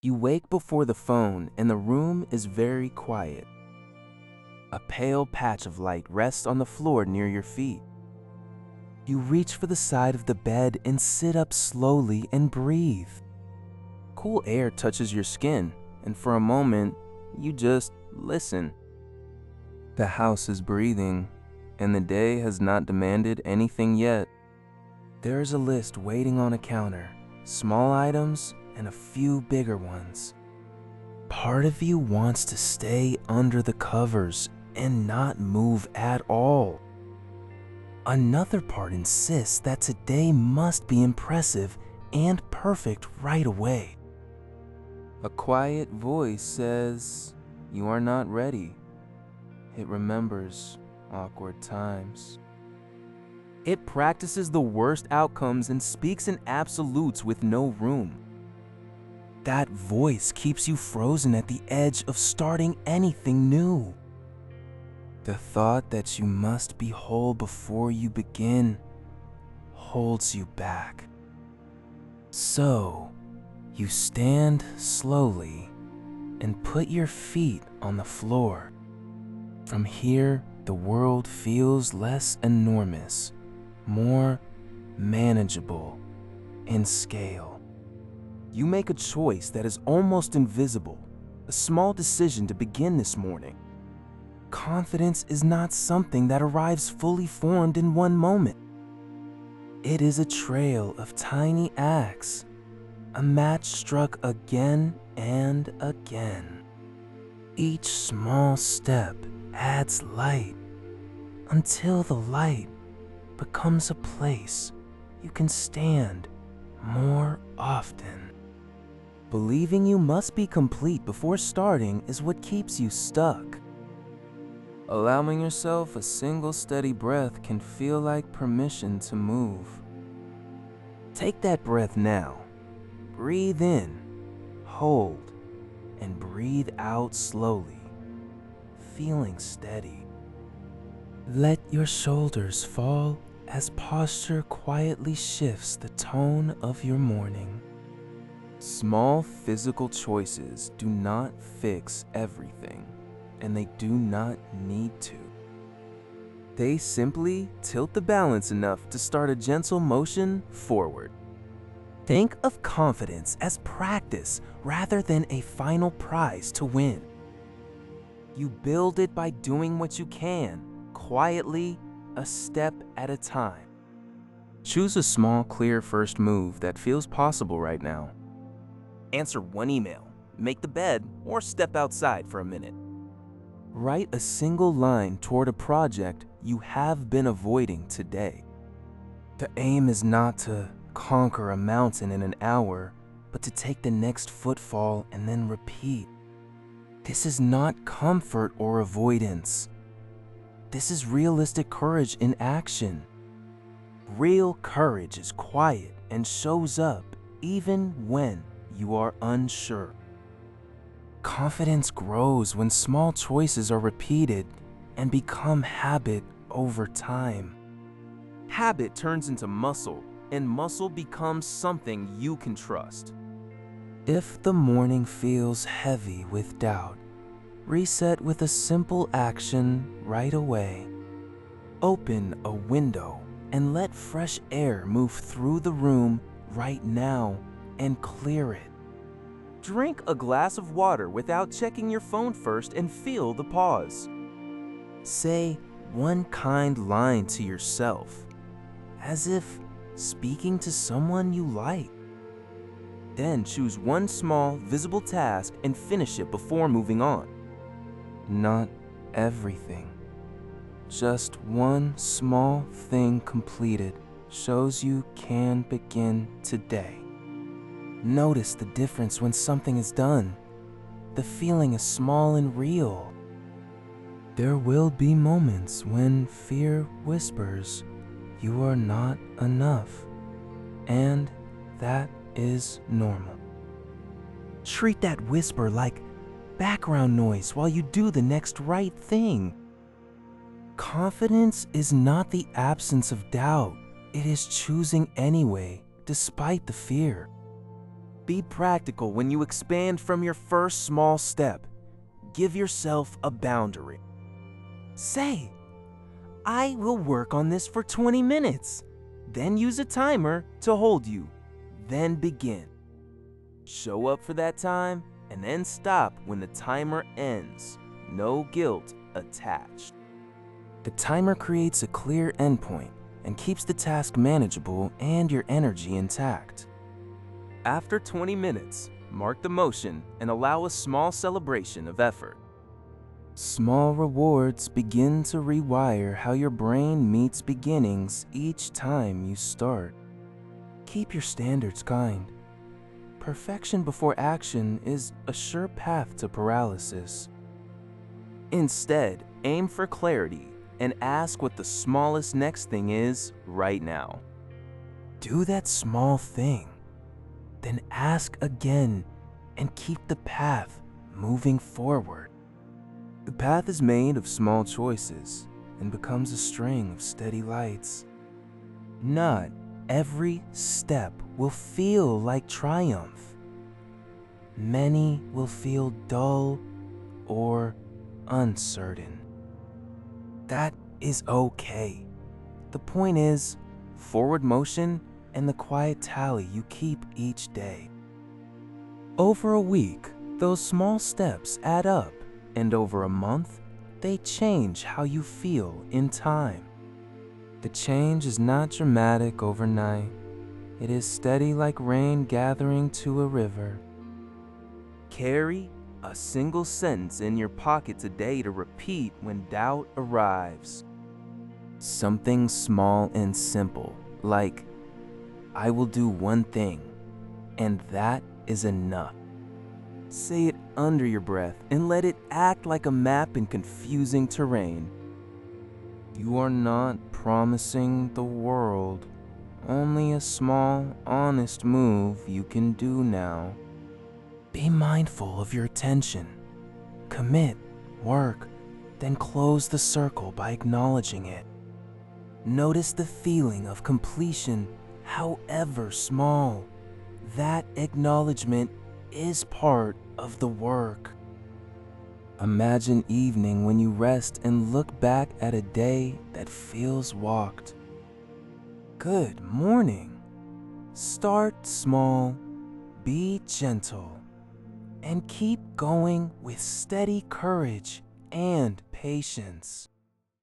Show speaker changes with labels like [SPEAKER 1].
[SPEAKER 1] You wake before the phone and the room is very quiet. A pale patch of light rests on the floor near your feet. You reach for the side of the bed and sit up slowly and breathe. Cool air touches your skin, and for a moment, you just listen. The house is breathing, and the day has not demanded anything yet. There is a list waiting on a counter, small items and a few bigger ones. Part of you wants to stay under the covers and not move at all. Another part insists that today must be impressive and perfect right away. A quiet voice says, "You are not ready." It remembers awkward times. It practices the worst outcomes and speaks in absolutes with no room. That voice keeps you frozen at the edge of starting anything new. The thought that you must be whole before you begin holds you back. So, you stand slowly and put your feet on the floor. From here, the world feels less enormous, more manageable in scale. You make a choice that is almost invisible, a small decision to begin this morning. Confidence is not something that arrives fully formed in one moment. It is a trail of tiny acts, a match struck again and again. Each small step adds light until the light becomes a place you can stand more often. Believing you must be complete before starting is what keeps you stuck. Allowing yourself a single steady breath can feel like permission to move. Take that breath now. Breathe in, hold, and breathe out slowly, feeling steady. Let your shoulders fall as posture quietly shifts the tone of your morning. Small physical choices do not fix everything, and they do not need to. They simply tilt the balance enough to start a gentle motion forward. Think of confidence as practice rather than a final prize to win. You build it by doing what you can, quietly, a step at a time. Choose a small, clear first move that feels possible right now. Answer one email, make the bed, or step outside for a minute. Write a single line toward a project you have been avoiding today. The aim is not to conquer a mountain in an hour, but to take the next footfall and then repeat. This is not comfort or avoidance. This is realistic courage in action. Real courage is quiet and shows up even when you are unsure. Confidence grows when small choices are repeated and become habit over time. Habit turns into muscle, and muscle becomes something you can trust. If the morning feels heavy with doubt, reset with a simple action right away. Open a window and let fresh air move through the room right now and clear it. Drink a glass of water without checking your phone first and feel the pause. Say one kind line to yourself, as if speaking to someone you like. Then choose one small, visible task and finish it before moving on. Not everything. Just one small thing completed shows you can begin today. Notice the difference when something is done. The feeling is small and real. There will be moments when fear whispers, "You are not enough," and that is normal. Treat that whisper like background noise while you do the next right thing. Confidence is not the absence of doubt. It is choosing anyway, despite the fear. Be practical when you expand from your first small step. Give yourself a boundary. Say, I will work on this for 20 minutes. Then use a timer to hold you. Then begin. Show up for that time and then stop when the timer ends. No guilt attached. The timer creates a clear endpoint and keeps the task manageable and your energy intact. After 20 minutes, mark the motion and allow a small celebration of effort. Small rewards begin to rewire how your brain meets beginnings each time you start. Keep your standards kind. Perfection before action is a sure path to paralysis. Instead, aim for clarity and ask what the smallest next thing is right now. Do that small thing, then ask again and keep the path moving forward. The path is made of small choices and becomes a string of steady lights. Not every step will feel like triumph. Many will feel dull or uncertain. That is okay. The point is forward motion and the quiet tally you keep each day. Over a week, those small steps add up, and over a month, they change how you feel in time. The change is not dramatic overnight. It is steady like rain gathering to a river. Carry a single sentence in your pocket today to repeat when doubt arrives. Something small and simple, like, I will do one thing, and that is enough. Say it under your breath and let it act like a map in confusing terrain. You are not promising the world, only a small, honest move you can do now. Be mindful of your attention. Commit, work, then close the circle by acknowledging it. Notice the feeling of completion, however small. That acknowledgement is part of the work. Imagine evening when you rest and look back at a day that feels walked. Good morning. Start small, be gentle, and keep going with steady courage and patience.